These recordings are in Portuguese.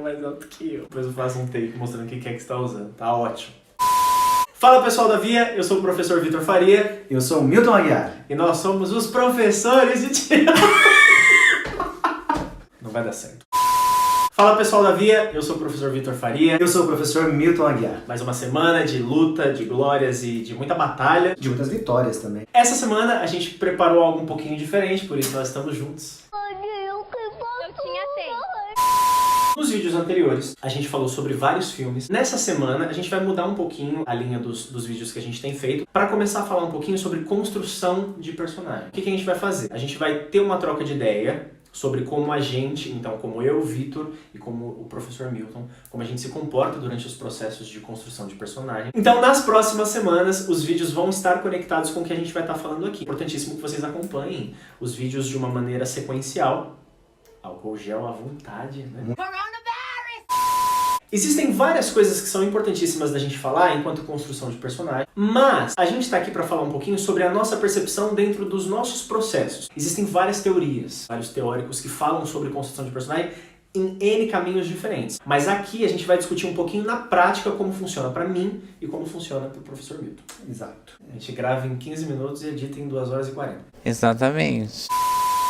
mais alto que eu. Depois eu faço um take mostrando o que é que você tá usando. Tá ótimo. Fala pessoal da Via, eu sou o professor Vitor Faria. Eu sou o Milton Aguiar. E nós somos os professores de teatro. Não vai dar certo. Fala pessoal da Via, eu sou o professor Vitor Faria. Eu sou o professor Milton Aguiar. Mais uma semana de luta, de glórias e de muita batalha. De muitas vitórias também. Essa semana a gente preparou algo um pouquinho diferente, por isso nós estamos juntos. Eu tinha 100. Nos vídeos anteriores, a gente falou sobre vários filmes. Nessa semana, a gente vai mudar um pouquinho a linha dos vídeos que a gente tem feito para começar a falar um pouquinho sobre construção de personagem. O que a gente vai fazer? A gente vai ter uma troca de ideia sobre como a gente, então como eu, Vitor, e como o professor Milton, como a gente se comporta durante os processos de construção de personagem. Então, nas próximas semanas, os vídeos vão estar conectados com o que a gente vai estar falando aqui. Importantíssimo que vocês acompanhem os vídeos de uma maneira sequencial. Álcool gel à vontade, né? Existem várias coisas que são importantíssimas da gente falar enquanto construção de personagem, mas a gente está aqui para falar um pouquinho sobre a nossa percepção dentro dos nossos processos. Existem várias teorias, vários teóricos que falam sobre construção de personagem em N caminhos diferentes. Mas aqui a gente vai discutir um pouquinho na prática como funciona para mim e como funciona para o professor Milton. Exato. A gente grava em 15 minutos e edita em 2 horas e 40. Exatamente.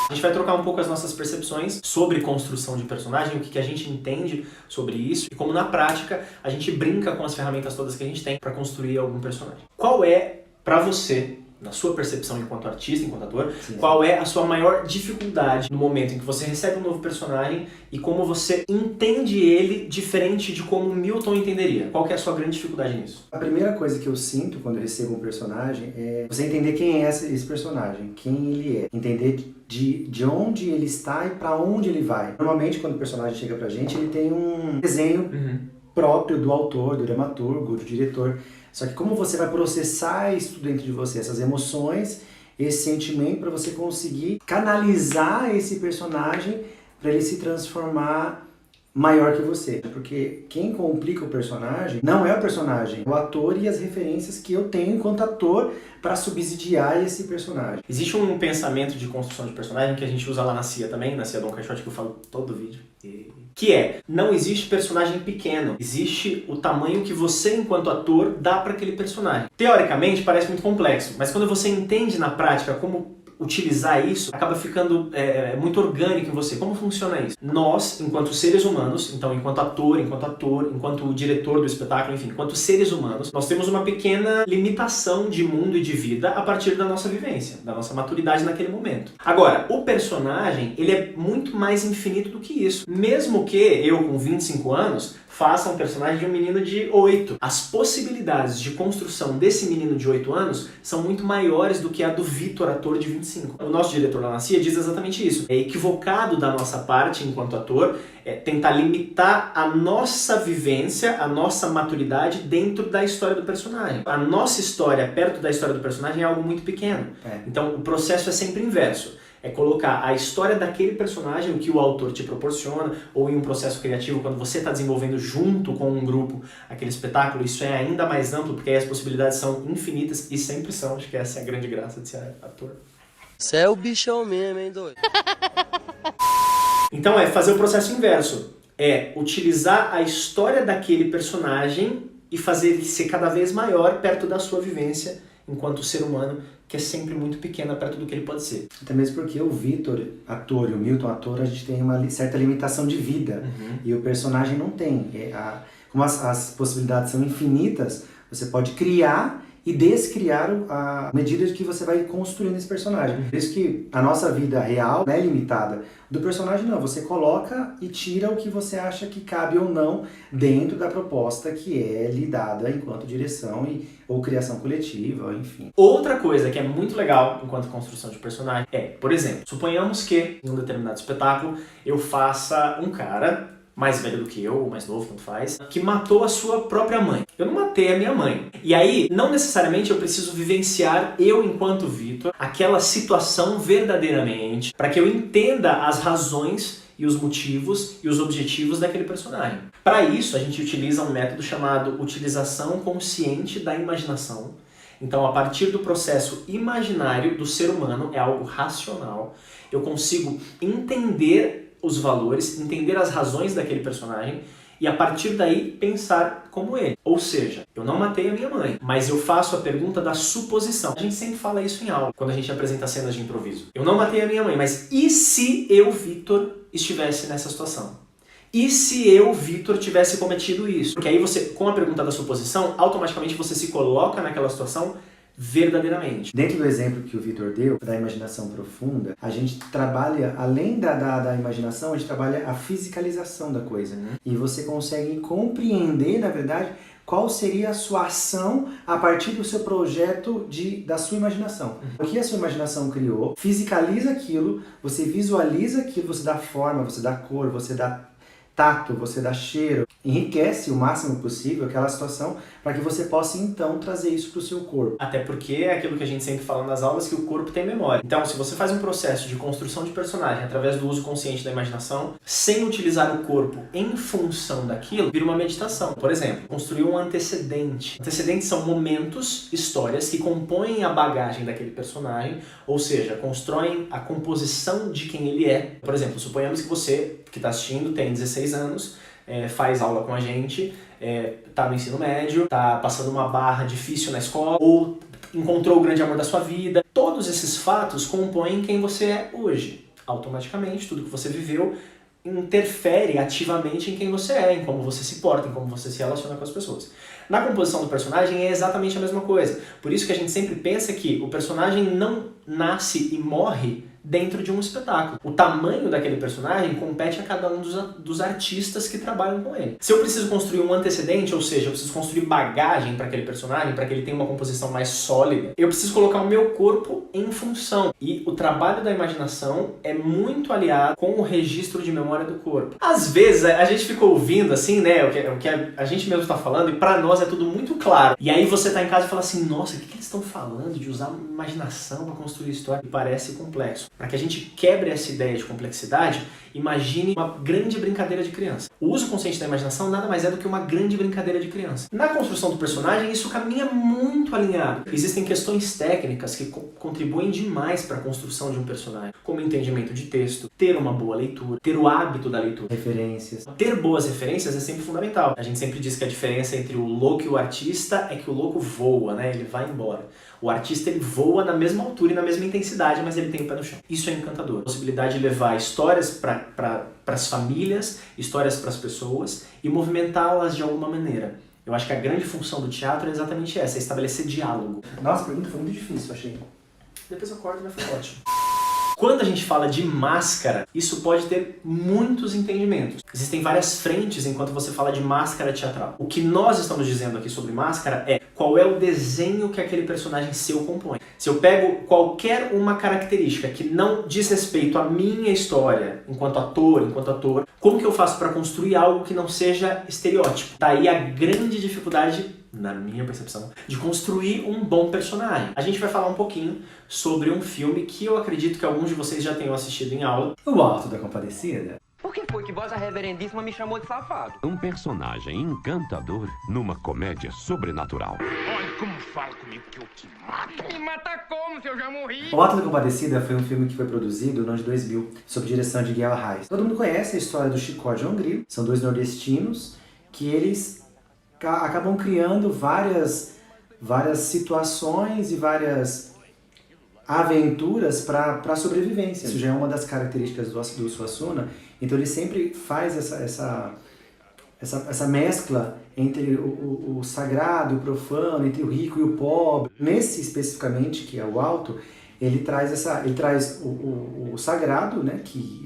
A gente vai trocar um pouco as nossas percepções sobre construção de personagem, o que a gente entende sobre isso e como na prática a gente brinca com as ferramentas todas que a gente tem para construir algum personagem. Qual é, para você, na sua percepção enquanto artista, enquanto ator, qual é a sua maior dificuldade no momento em que você recebe um novo personagem e como você entende ele diferente de como o Milton entenderia? Qual que é a sua grande dificuldade nisso? A primeira coisa que eu sinto quando eu recebo um personagem é você entender quem é esse personagem, quem ele é, entender de onde ele está e para onde ele vai. Normalmente, quando o personagem chega pra gente, ele tem um desenho próprio do autor, do dramaturgo, do diretor. Só que como você vai processar isso dentro de você, essas emoções, esse sentimento, para você conseguir canalizar esse personagem para ele se transformar maior que você. Porque quem complica o personagem não é o personagem, é o ator e as referências que eu tenho enquanto ator para subsidiar esse personagem. Existe um pensamento de construção de personagem que a gente usa lá na CIA também, na CIA Don Quixote, que eu falo todo vídeo. Que é, não existe personagem pequeno, existe o tamanho que você, enquanto ator, dá para aquele personagem. Teoricamente, parece muito complexo, mas quando você entende na prática como utilizar isso, acaba ficando muito orgânico em você. Como funciona isso? Nós, enquanto seres humanos, então enquanto ator, enquanto diretor do espetáculo, enfim, enquanto seres humanos, nós temos uma pequena limitação de mundo e de vida a partir da nossa vivência, da nossa maturidade naquele momento. Agora, o personagem, ele é muito mais infinito do que isso. Mesmo que eu, com 25 anos, faça um personagem de um menino de 8. As possibilidades de construção desse menino de 8 anos são muito maiores do que a do Vitor, ator de 25. O nosso diretor lá na CIA diz exatamente isso. É equivocado da nossa parte, enquanto ator, tentar limitar a nossa vivência, a nossa maturidade dentro da história do personagem. A nossa história perto da história do personagem é algo muito pequeno. Então o processo é sempre inverso. É colocar a história daquele personagem, o que o autor te proporciona, ou em um processo criativo, quando você está desenvolvendo junto com um grupo aquele espetáculo, isso é ainda mais amplo, porque aí as possibilidades são infinitas, e sempre são, acho que essa é a grande graça de ser ator. Você é o bichão mesmo, hein, doido? Então é fazer o processo inverso, é utilizar a história daquele personagem e fazer ele ser cada vez maior perto da sua vivência enquanto ser humano, que é sempre muito pequena perto do que ele pode ser. Até mesmo porque o Vitor, ator, e o Milton, ator, a gente tem uma certa limitação de vida. E o personagem não tem. Como as possibilidades são infinitas, você pode criar e descriar à medida que você vai construindo esse personagem. Por isso que a nossa vida real não é limitada. Do personagem não, você coloca e tira o que você acha que cabe ou não dentro da proposta que é lhe dada enquanto direção ou criação coletiva, enfim. Outra coisa que é muito legal enquanto construção de personagem é, por exemplo, suponhamos que em um determinado espetáculo eu faça um cara mais velho do que eu, ou mais novo, tanto faz, que matou a sua própria mãe. Eu não matei a minha mãe. E aí, não necessariamente eu preciso vivenciar, eu enquanto Vitor, aquela situação verdadeiramente, para que eu entenda as razões e os motivos e os objetivos daquele personagem. Para isso, a gente utiliza um método chamado utilização consciente da imaginação. Então, a partir do processo imaginário do ser humano, é algo racional, eu consigo entender os valores, entender as razões daquele personagem e a partir daí pensar como ele. Ou seja, eu não matei a minha mãe, mas eu faço a pergunta da suposição. A gente sempre fala isso em aula, quando a gente apresenta cenas de improviso. Eu não matei a minha mãe, mas e se eu, Vitor, estivesse nessa situação? E se eu, Vitor, tivesse cometido isso? Porque aí você, com a pergunta da suposição, automaticamente você se coloca naquela situação verdadeiramente. Dentro do exemplo que o Vitor deu, da imaginação profunda, a gente trabalha, além da imaginação, a gente trabalha a fisicalização da coisa. E você consegue compreender, na verdade, qual seria a sua ação a partir do seu projeto da sua imaginação. O que a sua imaginação criou, fisicaliza aquilo, você visualiza aquilo, você dá forma, você dá cor, você dá tato, você dá cheiro, enriquece o máximo possível aquela situação para que você possa então trazer isso para o seu corpo. Até porque é aquilo que a gente sempre fala nas aulas, que o corpo tem memória. Então, se você faz um processo de construção de personagem através do uso consciente da imaginação, sem utilizar o corpo em função daquilo, vira uma meditação. Por exemplo, construir um antecedente. Antecedentes são momentos, histórias que compõem a bagagem daquele personagem, ou seja, constroem a composição de quem ele é. Por exemplo, suponhamos que você, que está assistindo, tem 16 anos, faz aula com a gente, tá no ensino médio, tá passando uma barra difícil na escola, ou encontrou o grande amor da sua vida. Todos esses fatos compõem quem você é hoje. Automaticamente, tudo que você viveu interfere ativamente em quem você é, em como você se porta, em como você se relaciona com as pessoas. Na composição do personagem é exatamente a mesma coisa. Por isso que a gente sempre pensa que o personagem não nasce e morre dentro de um espetáculo. O tamanho daquele personagem compete a cada um dos artistas que trabalham com ele. Se eu preciso construir um antecedente, ou seja, eu preciso construir bagagem para aquele personagem, para que ele tenha uma composição mais sólida, eu preciso colocar o meu corpo em função. E o trabalho da imaginação é muito aliado com o registro de memória do corpo. Às vezes a gente fica ouvindo assim, né, o que a gente mesmo está falando, e para nós é tudo muito claro. E aí você tá em casa e fala assim, nossa, o que eles estão falando de usar imaginação para construir história? E parece complexo. Para que a gente quebre essa ideia de complexidade, imagine uma grande brincadeira de criança. O uso consciente da imaginação nada mais é do que uma grande brincadeira de criança. Na construção do personagem, isso caminha muito alinhado. Existem questões técnicas que contribuem demais para a construção de um personagem, como entendimento de texto, ter uma boa leitura, ter o hábito da leitura. Referências. Ter boas referências é sempre fundamental. A gente sempre diz que a diferença entre o louco e o artista é que o louco voa, né? Ele vai embora. O artista ele voa na mesma altura e na mesma intensidade, mas ele tem o pé no chão. Isso é encantador. A possibilidade de levar histórias para as famílias, histórias para as pessoas e movimentá-las de alguma maneira. Eu acho que a grande função do teatro é exatamente essa, é estabelecer diálogo. Nossa, a pergunta foi muito difícil, eu achei. Depois eu corto, mas foi ótimo. Quando a gente fala de máscara, isso pode ter muitos entendimentos. Existem várias frentes enquanto você fala de máscara teatral. O que nós estamos dizendo aqui sobre máscara é qual é o desenho que aquele personagem seu compõe. Se eu pego qualquer uma característica que não diz respeito à minha história enquanto ator, como que eu faço para construir algo que não seja estereótipo? Daí a grande dificuldade, na minha percepção, de construir um bom personagem. A gente vai falar um pouquinho sobre um filme que eu acredito que alguns de vocês já tenham assistido em aula. O Alto da Compadecida. Por que foi que Vossa Reverendíssima me chamou de safado? Um personagem encantador numa comédia sobrenatural. Olha como fala comigo que eu te mato. Me mata como, se eu já morri? O Alto da Compadecida foi um filme que foi produzido no ano de 2000, sob direção de Guel Arraes. Todo mundo conhece a história do Chicó e João Grilo. São dois nordestinos que eles acabam criando várias situações e várias aventuras para a sobrevivência. Isso já é uma das características do Suassuna. Então ele sempre faz essa mescla entre o sagrado e o profano, entre o rico e o pobre. Nesse especificamente, que é o Alto, ele traz o sagrado, né, que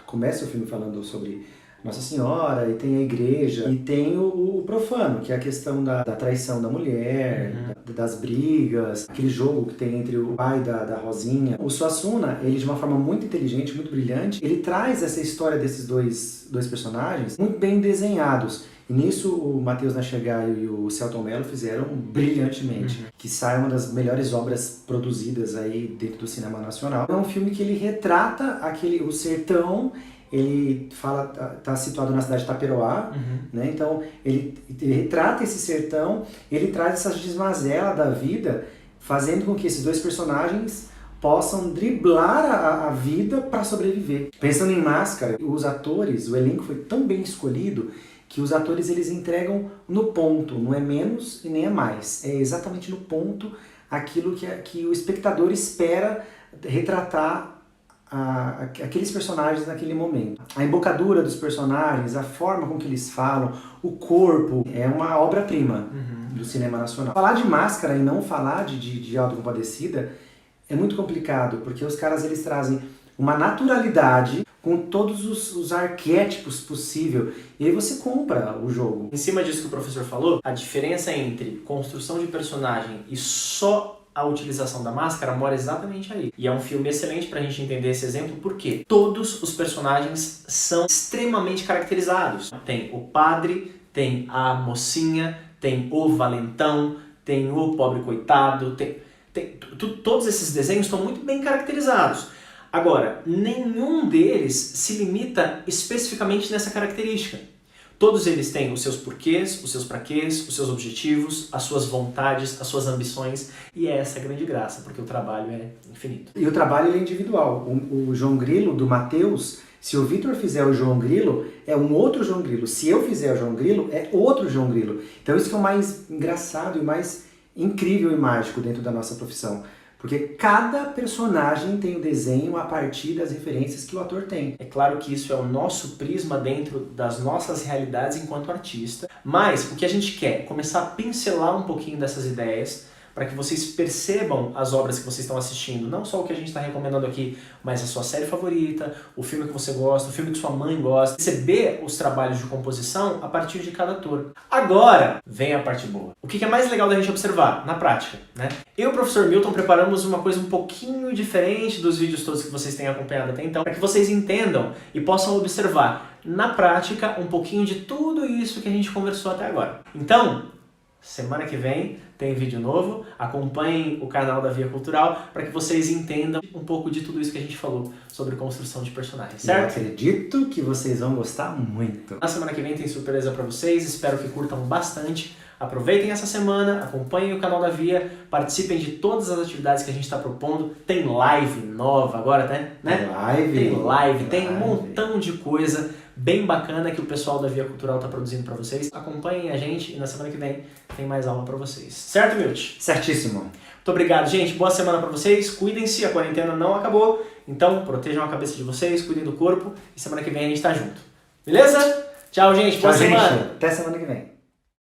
começa o filme falando sobre Nossa Senhora, e tem a igreja, e tem o profano, que é a questão da traição da mulher, das brigas, aquele jogo que tem entre o pai da Rosinha. O Suassuna, ele de uma forma muito inteligente, muito brilhante, ele traz essa história desses dois personagens muito bem desenhados. E nisso o Matheus Nachegaio e o Celton Mello fizeram brilhantemente, que sai uma das melhores obras produzidas aí dentro do cinema nacional. É um filme que ele retrata o sertão. Ele tá situado na cidade de Taperoá, né? Então ele retrata esse sertão, ele traz essa desmazela da vida, fazendo com que esses dois personagens possam driblar a vida para sobreviver. Pensando em Máscara, os atores, o elenco foi tão bem escolhido que os atores eles entregam no ponto, não é menos e nem é mais. É exatamente no ponto aquilo que o espectador espera retratar aqueles personagens naquele momento. A embocadura dos personagens, a forma com que eles falam, o corpo, é uma obra-prima do cinema nacional. Falar de Máscara e não falar de Autocompadecida é muito complicado, porque os caras eles trazem uma naturalidade com todos os arquétipos possíveis, e aí você compra o jogo. Em cima disso que o professor falou, a diferença entre construção de personagem e só a utilização da máscara mora exatamente aí. E é um filme excelente pra gente entender esse exemplo, porque todos os personagens são extremamente caracterizados. Tem o padre, tem a mocinha, tem o valentão, tem o pobre coitado, todos esses desenhos estão muito bem caracterizados. Agora, nenhum deles se limita especificamente nessa característica. Todos eles têm os seus porquês, os seus praquês, os seus objetivos, as suas vontades, as suas ambições, e essa é a grande graça, porque o trabalho é infinito. E o trabalho ele é individual. O João Grilo, do Matheus, se o Vitor fizer o João Grilo, é um outro João Grilo. Se eu fizer o João Grilo, é outro João Grilo. Então isso que é o mais engraçado e mais incrível e mágico dentro da nossa profissão. Porque cada personagem tem o desenho a partir das referências que o ator tem. É claro que isso é o nosso prisma dentro das nossas realidades enquanto artista, mas o que a gente quer é começar a pincelar um pouquinho dessas ideias para que vocês percebam as obras que vocês estão assistindo, não só o que a gente está recomendando aqui, mas a sua série favorita, o filme que você gosta, o filme que sua mãe gosta, perceber os trabalhos de composição a partir de cada ator. Agora, vem a parte boa. O que é mais legal da gente observar? Na prática, né? Eu e o professor Milton preparamos uma coisa um pouquinho diferente dos vídeos todos que vocês têm acompanhado até então, para que vocês entendam e possam observar na prática um pouquinho de tudo isso que a gente conversou até agora. Então, semana que vem tem vídeo novo, acompanhem o canal da Via Cultural para que vocês entendam um pouco de tudo isso que a gente falou sobre construção de personagens, certo? Eu acredito que vocês vão gostar muito. Na semana que vem tem surpresa para vocês, espero que curtam bastante. Aproveitem essa semana, acompanhem o canal da Via, participem de todas as atividades que a gente está propondo. Tem live nova agora, né? Tem live, tem um montão de coisa bem bacana que o pessoal da Via Cultural está produzindo para vocês. Acompanhem a gente e na semana que vem tem mais aula para vocês. Certo, Milt? Certíssimo. Muito obrigado, gente. Boa semana para vocês. Cuidem-se, a quarentena não acabou. Então, protejam a cabeça de vocês, cuidem do corpo. E semana que vem a gente tá junto. Beleza? Tchau, gente. Boa semana. Gente. Até semana que vem.